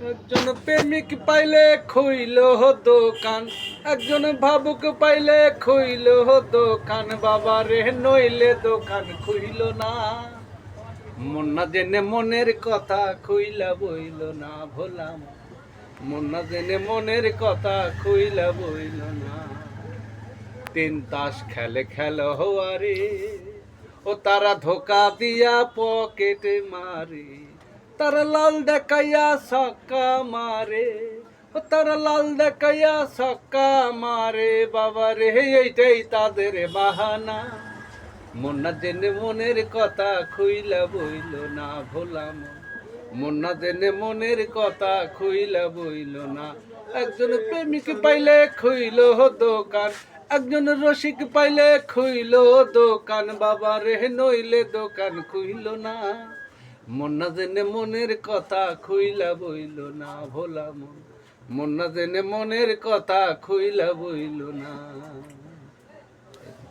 একজন প্রেমিক পাইলে খুইল দোকান, একজন ভাবুক পাইলে খুইল দোকান, বাবা রে নইলে দোকান খুইল না। মন না জেনে মনের কথা খুইলা বইল না ভোলাম, মন না জেনে মনের কথা খুইলা বইল না। তিন তাস খেলে খেল হওয়ারে, ও তারা ধোকা দিয়া পকেটে মারে, তারা লাল দেখাইয়া ছক্কা মারে, ও তারা লাল দেখাইয়া ছক্কা মারে, বাবা রে এইটাই তাদের বাহানা। মন না জেনে মনের কথা খুইলা বইল না ভোলাম, মন না জেনে মনের কথা খুইলা বইল না। একজন প্রেমিক পাইলে খুইল দোকান, একজন রসিক পাইলে খুইল দোকান, বাবা রে নইলে দোকান খুইল না। মন না জেনে মনের কথা খুইলা বইল না ভোলা মন, মন না জেনে মনের কথা খুইলা বইল না।